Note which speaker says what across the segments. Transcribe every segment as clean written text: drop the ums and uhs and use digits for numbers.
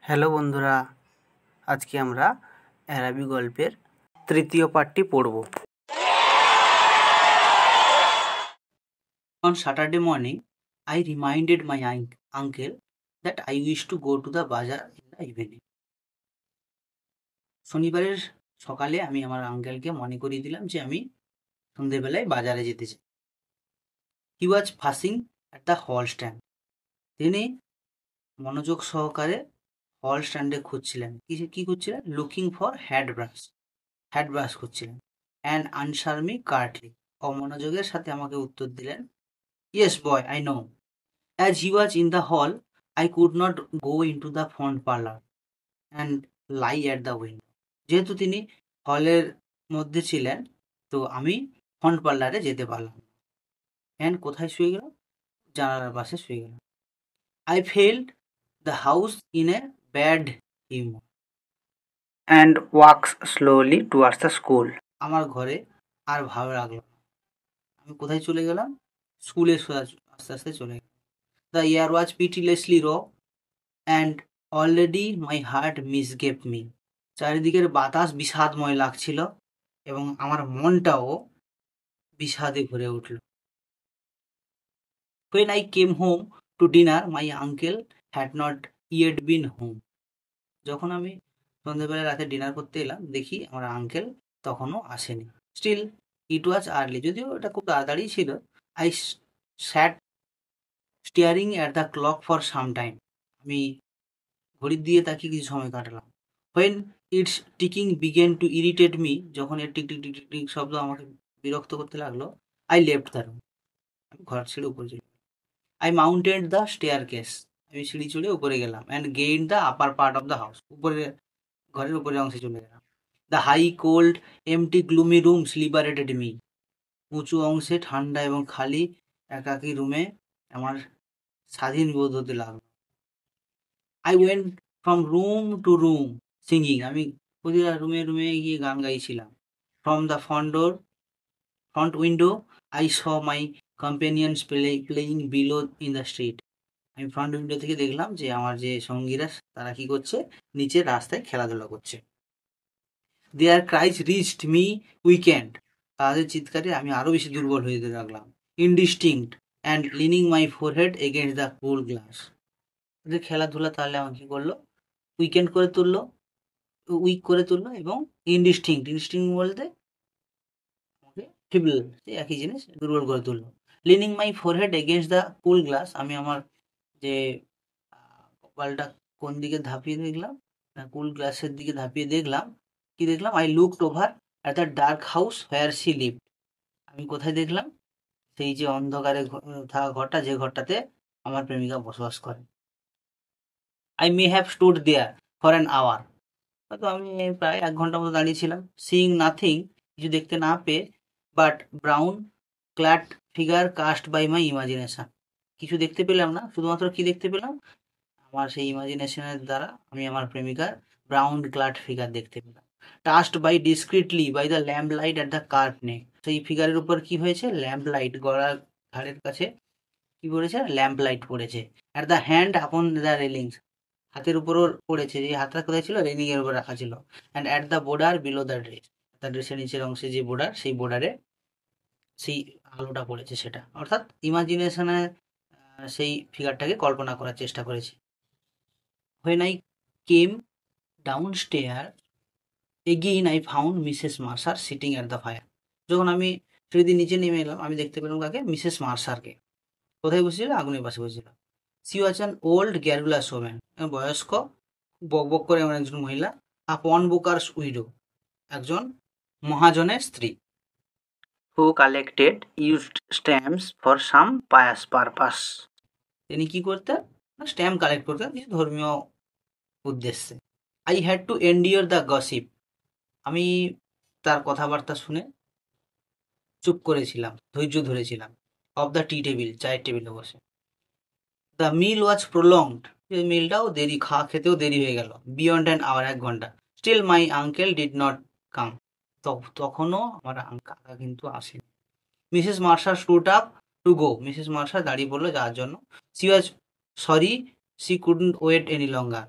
Speaker 1: Hello বন্ধুরা, আজকে আমরা অ্যারাবি গল্পের তৃতীয় পার্টটি পড়ব। On Saturday morning, I reminded my uncle that I wish to go to the bazaar in the evening. শনিবারের সকালে আমি আমার আঙ্কেলকে মনে করিয়ে দিলাম যে আমি সন্ধেবেলায় বাজারে যেতে চাই। He was fussing at the hall stand. তিনি মনোযোগ সহকারে হল স্ট্যান্ডে খুঁজছিলেন। কি খুঁজছিলেন? লুকিং ফর হ্যাড ব্রাশ খুঁজছিলেন। অ্যান্ড আনসার মি কার্টলি, অমনোযোগের সাথে আমাকে উত্তর দিলেন, yes boy, I know. As he was in the hall, I could not go into the front parlour and lie at the window. যেহেতু তিনি হলের মধ্যে ছিলেন, তো আমি ফন্ট পার্লারে যেতে পারলাম। অ্যান্ড কোথায় শুয়ে গেলাম? জানালার পাশে শুয়ে গেলাম। I felt the house in a bad humour and walks slowly towards the school. আমার ঘরে আর ভালো লাগলো না। আমি কোথায় চলে গেলাম? স্কুলে আস্তে আস্তে চলে গেলাম। The year was pitilessly raw and already my heart misgave me. চারিদিকের বাতাস বিষাদময় লাগছিল এবং আমার মনটাও বিষাদে ভরে উঠল। When I came home to dinner, my uncle had not yet been home. যখন আমি সন্ধ্যেবেলা রাতে ডিনার করতে এলাম, দেখি আমার আঙ্কেল তখনও আসেনি। স্টিল ইট ওয়াজ আর্লি, যদিও এটা খুব তাড়াতাড়ি ছিল। I sat staring at the clock for some time. আমি ঘড়ির দিয়ে তাকিয়ে কিছু সময় কাটালাম। When its ticking begin to irritate me, যখন এর টিক টিক টিক টিক টিক শব্দ আমাকে বিরক্ত করতে লাগলো, আই লেফট দ্য রুম। আমি ঘর ছেড়ে উপরে চলে গেলাম। I mounted the staircase, আমি সিঁড়ি চড়ে উপরে গেলাম। And gain the upper part of the house, উপরে ঘরের উপরের অংশে চলে গেলাম। The high cold empty gloomy rooms liberated me. উঁচু অংশে ঠান্ডা এবং খালি একাকী রুমে আমার স্বাধীন বোধ হতে লাগলো। I went from room to room singing, আমি প্রতিটা রুমে রুমে গিয়ে গান গাইছিলাম। From the front window I saw my companions playing below in the street. আমি ফ্রন্ট উইন্ডো থেকে দেখলাম যে আমার যে সঙ্গীরা তারা কি করছে, নিচে রাস্তায় খেলাধুলা করছে। Their cries reached me weakened, তাদের চিৎকারে আমি আরও বেশি দুর্বল হয়ে যেতে লাগলাম। Indistinct and leaning my forehead against the cool glass. তাদের খেলাধুলা তাহলে আমাকে কী করলো? উইক করে তুললো এবং ইনডিস্টিংক্ট বলতে আমাকে ফিবল, একই জিনিস, দুর্বল করে তুললো। Lining my forehead against the cool glass, আমি আমার যে কপালটা কোন দিকে ধাপিয়ে দেখলাম, কুল গ্লাসের দিকে ধাপিয়ে দেখলাম। কি দেখলাম? I looked over at the dark house where she lived. আমি কোথায় দেখলাম? সেই যে অন্ধকারে থাকা ঘরটা, যে ঘরটাতে আমার প্রেমিকা বসবাস করে। I may have stood there for an hour, হয়তো আমি প্রায় 1 ঘন্টা মতো দাঁড়িয়েছিলাম। সিইং নাথিং, কিছু দেখতে না পেয়ে, but brown clad figure cast by my imagination. কিছু দেখতে পেলাম না, শুধুমাত্র কি দেখতে পেলাম? আমার সেই ইমাজিনেশনের দ্বারা আমি আমার প্রেমিকার ব্রাউন ক্লাড ফিগার দেখতে পেলাম। Touched by discreetly by the lamp light at the curve neck, সেই ফিগারের উপর কি হয়েছে? ল্যাম্প লাইট, গলার ধারের কাছে কি পড়েছে? ল্যাম্প লাইট পড়েছে। At the hand upon the railings, হাতের উপরও পড়েছে। যে হাতটা কোথায় ছিল? রেলিং এর উপর রাখা ছিল। And at the border below the dress, তার ড্রেসের নিচের অংশে যে বর্ডার, সেই বর্ডারে সেই আলোটা পড়েছে। সেটা অর্থাৎ ইমাজিনেশনে সেই ফিগারটাকে কল্পনা করার চেষ্টা করেছি। When I came downstairs again, I found Mrs. Mercer sitting at the fire. যখন আমি সিঁড়ি দিয়ে নিচে নেমে এলাম, আমি দেখতে পেলাম কাকে? মিসেস মার্সারকে। কোথায় বসেছিল? আগুনের পাশে বসেছিল। C was an old গ্যারুলাস woman, বয়স্ক, বকবক করে এমন একজন মহিলা। আপন বুকার্স উইডো, একজন মহাজনের স্ত্রী। Who collected used stamps for some pious purpose, তিনি কি করতেন? স্ট্যাম্প কালেক্ট করতেন কিছু ধর্মীয় উদ্দেশ্যে। I had to endure the gossip, আমি তার কথাবার্তা শুনে চুপ করেছিলাম, ধৈর্য ধরেছিলাম। অফ দ্য টি টেবিল, চায়ের টেবিলে বসে। দ্য মিল ওয়াজ প্রলংড, মিলটাও দেরি, খেতেও দেরি হয়ে গেল। বিয়ন্ড অ্যান আওয়ার, 1 ঘন্টা। Still my uncle did not come, তখনও আমার কাকা কিন্তু আসেনি। Mrs Mercer stood up to go, Mrs Mercer দাঁড়িয়ে পড়লো যাওয়ার জন্য। She was sorry she couldn't wait any longer.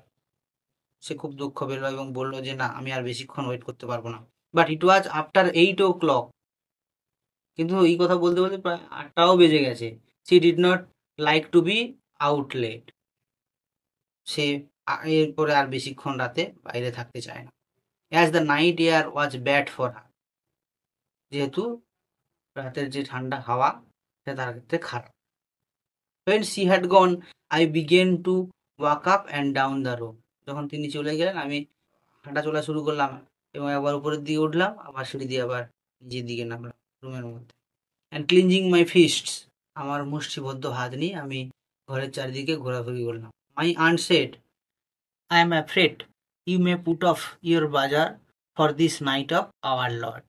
Speaker 1: সে খুব দুঃখ পেল এবং বলল যে না আমি আর বেশিক্ষণ ওয়েট করতে পারবো না। But it was after 8 o'clock, কিন্তু এই কথা বলতে বলতে প্রায় 8টাও বেজে গেছে। She did not like to be out late, সে এরপরে আর বেশিক্ষণ রাতে বাইরে থাকতে চায় না। As the night air was bad for her, যেহেতু রাতের যে ঠান্ডা হাওয়া সেটা তার ক্ষেত্রে খারাপ। When she had gone, I began to walk up and down the room. যখন তিনি চলে গেলেন আমি হাঁটা চলা শুরু করলাম এবং একবার উপরের দিকে উঠলাম, আবার সিঁড়ি দিয়ে আবার নিচের দিকে নামলাম রুমের মধ্যে। অ্যান্ড ক্লিনজিং মাই ফিস্টস, আমার মুষ্টিবদ্ধ হাত নিয়ে আমি ঘরের চারিদিকে ঘোরাঘুরি করলাম। My aunt said, I am afraid you may put off your bazaar for this night of our lord.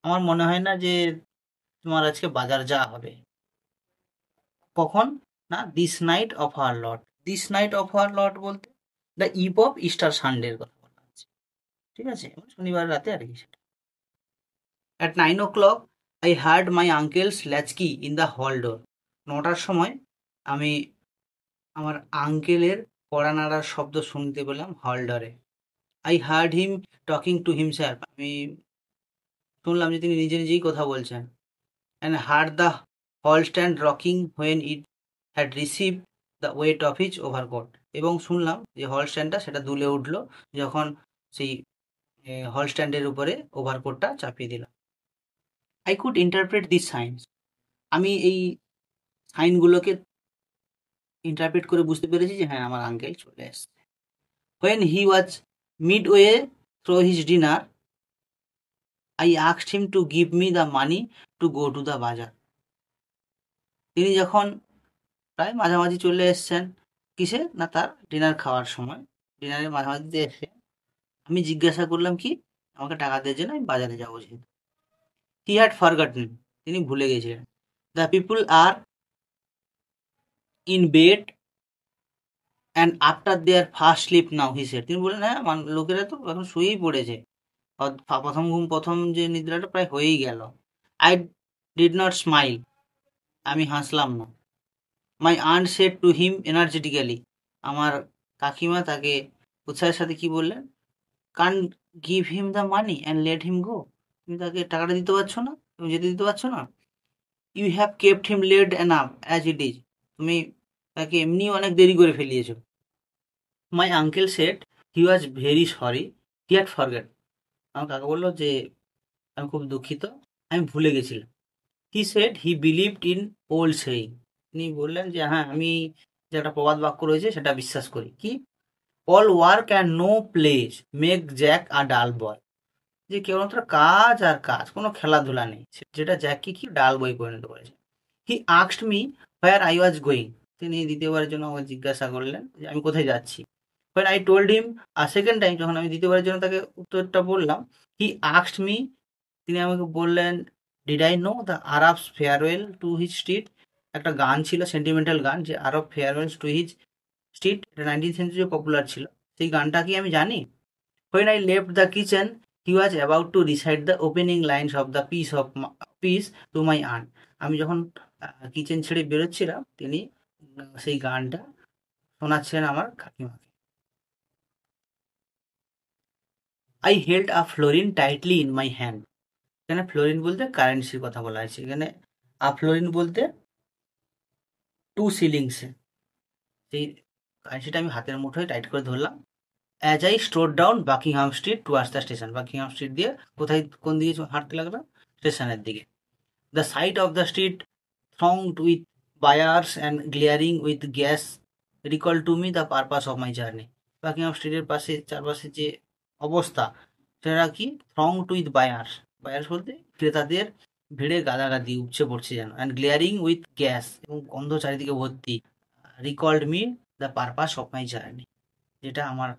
Speaker 1: আমার মনে হয় না যে তোমার আজকে বাজার যাওয়া হবে। কখন না, this night of our Lord. This night of our Lord বলতে দ্য ইভ অফ ইস্টার সানডের কথা বলা হচ্ছে, ঠিক আছে, শনিবার রাতে আর কি সেটা। At 9 o'clock I heard my uncle's latchkey in the hall door. 9টার সময় আমি আমার আঙ্কেলের কড়া নাড়ার শব্দ শুনতে পেলাম হল ডোরে। I heard him talking to himself, আমি শুনলাম যে তিনি নিজে নিজেই কথা বলছেন। And heard the hall stand rocking when it had receive the weight of his overcoat, এবং শুনলাম যে হল স্ট্যান্ডটা সেটা দুলে উঠলো যখন সেই হল স্ট্যান্ডের উপরে ওভারকোটটা চাপিয়ে দিল। I could interpret this science, আমি এই সাইনগুলোকে ইন্টারপ্রেট করে বুঝতে পেরেছি যে হ্যাঁ আমার আঙ্কেল চলে এসছে। When he was mid way throw his dinner I asked him to give me the money to go to the বাজার। তিনি যখন প্রায় মাঝামাঝি চলে এসছেন, কিসে না তার ডিনার খাওয়ার সময়, ডিনারের মাঝামাঝিতে এসে আমি জিজ্ঞাসা করলাম কি আমাকে টাকা দেওয়ার জন্য, আমি বাজারে যাবো যেহেতু। হি হ্যাড ফরগটন, তিনি ভুলে গেছিলেন। The people are in bed and after their first sleep now he said, তিনি বললেন হ্যাঁ লোকেরা তো এখন শুয়েই পড়েছে, প্রথম যে নিদ্রাটা প্রায় হয়েই গেল। আই ডিড নট স্মাইল, আমি হাসলাম না। My aunt said to him energetically, আমার কাকিমা তাকে উৎসাহের সাথে কি বললেন, can give him the money and let him go, তুমি তাকে টাকাটা দিতে পারছো না তুমি যেতে দিতে পারছো না। You have kept him late enough as it is, তুমি তাকে এমনি অনেক দেরি করে ফেলিয়েছো। My uncle said he was very sorry he had forget, আমার কাকা বললো যে আমি খুব দুঃখিত, আমি ভুলে গেছিলাম। He said he believed in old saying, তিনি বললেন যে হ্যাঁ আমি যে একটা প্রবাদ বাক্য রয়েছে সেটা বিশ্বাস করি, কি all work and no plays make Jack a dull boy, যে কেবলমাত্র কাজ আর কাজ, কোনো খেলাধুলা নেই, যেটা জ্যাককে কি ডাল বই পরিণত করেছে। He asked me where I was going, তিনি দ্বিতীয়বারের জন্য আমাকে জিজ্ঞাসা করলেন যে আমি কোথায় যাচ্ছি। When I told him our second time, যখন আমি দ্বিতীয়বারের জন্য তাকে উত্তরটা বললাম, হি আস্কড মি, তিনি আমাকে বললেন did I know the Arabs farewell to his street, একটা গান ছিল সেন্টিমেন্টাল গান যে আরব ফেয়ারওয়েল টু হিজ স্ট্রিট, এটা 19th সেঞ্চুরি পপুলার ছিল, সেই গানটা কি আমি জানি। When I left the kitchen he was about to recite the opening lines of the piece to my aunt, আমি যখন কিচেন ছেড়ে বেরোচ্ছিলাম তিনি সেই গানটা শোনাচ্ছিলেন আমার কাকিমাকে। I held a fluorine tightly in my hand, এখানে ফ্লোরিন বলতে কারেন্সির কথা বলা হয়েছে, এখানে আ ফ্লোরিন বলতে 2 শিলিংসে, সেই কারেন্সিটা আমি হাতের মুঠোয় টাইট করে ধরলাম। As I strode down Buckingham Street towards the station, Buckingham Street দিয়ে কোথায় কোন দিকে হাঁটতে লাগলাম, স্টেশনের দিকে। The side of the street thronged with buyers and glaring with gas recalled to me the purpose of my journey. Buckingham স্ট্রিটের পাশে চারপাশে যে অবস্থা সেটা কি, thronged with buyers, বায়ার্স বলতে ক্রেতাদের ভিড়ে গাদাগাদি উপচে পড়ছে যেন, অ্যান্ড গ্লেয়ারিং উইথ গ্যাস, এবং গন্ধ চারিদিকে ভর্তি। Recalled me the purpose of my journey, যেটা আমার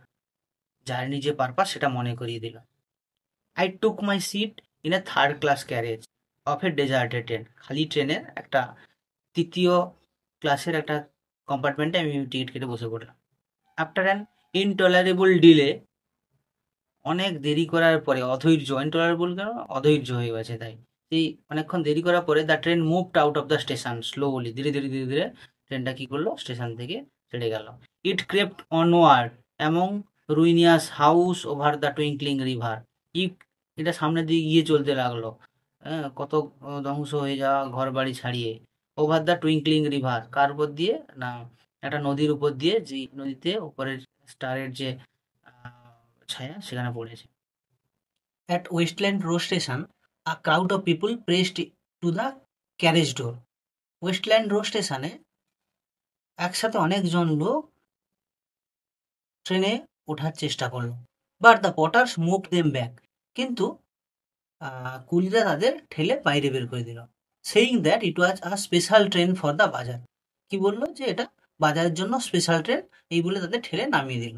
Speaker 1: জার্নি যে পারপাস সেটা মনে করিয়ে দিল। I took my seat in a third class carriage of a deserted train, খালি ট্রেনের একটা তৃতীয় ক্লাসের একটা কম্পার্টমেন্টে আমি টিকিট কেটে বসে পড়লাম। আফটার অ্যান ইনটলারেবল ডিলে, অনেক দেরি করার পরে, ইনটলারেবল কেন, অধৈর্য হয়ে গেছে তাই, এই অনেকক্ষণ দেরি করার পরে the train moved out of the station slowly, ধীরে ধীরে ধীরে ধীরে ট্রেনটা কী করলো, স্টেশন থেকে ছেড়ে গেল। It crept onward among ruinous house over the twinkling river. It, এটা সামনের দিকে গিয়ে চলতে লাগলো, হ্যাঁ, কত ধ্বংস হয়ে যাওয়া ঘর বাড়ি ছাড়িয়ে। ওভার দ্য টুইঙ্কলিং রিভার, কার উপর দিয়ে না, একটা নদীর উপর দিয়ে, যে নদীতে উপরের স্টারের যে ছায়া সেখানে পড়েছে। At Westland Road Station, a crowd of people pressed to the carriage door. Wasteland road স্টেশনে একসাথে অনেকজন লোক ট্রেনে ওঠার চেষ্টা করলো। But the potter's move them back, কিন্তু কুলিরা তাদের ঠেলে বাইরে বের করে দিল। Saying that it was a special train for the বাজার, কি বললো যে এটা বাজারের জন্য স্পেশাল ট্রেন, এই বলে তাদের ঠেলে নামিয়ে দিল।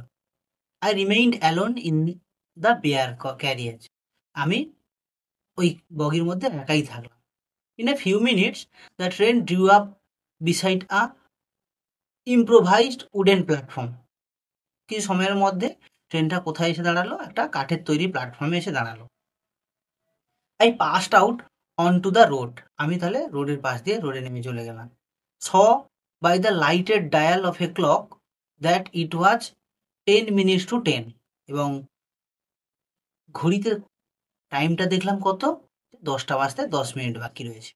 Speaker 1: I remained alone in the bare carriages, আমি ওই বগির মধ্যে একাই থাকলাম। In a few minutes the train drew up beside a improvised wooden platform, কিছু সময়ের মধ্যে ট্রেনটা কোথায় এসে দাঁড়ালো, একটা কাঠের তৈরি প্ল্যাটফর্মে এসে দাঁড়ালো। I passed out on to the road, আমি তাহলে রোডের পাশ দিয়ে রোডে নেমে চলে গেলাম। Saw by the lighted dial of a clock that it was 10 minutes to 10, এবং ঘড়িতে টাইমটা দেখলাম কত, 10টা বাজতে 10 মিনিট বাকি রয়েছে।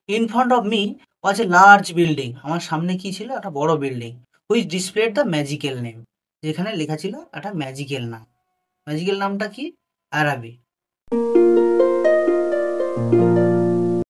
Speaker 1: In front of me was a large building, আমার সামনে কি ছিল, একটা বড় building, which displayed the magical name, যেখানে লেখা ছিল একটা ম্যাজিক্যাল নাম। ম্যাজিক্যাল নামটা কি? আরাবি।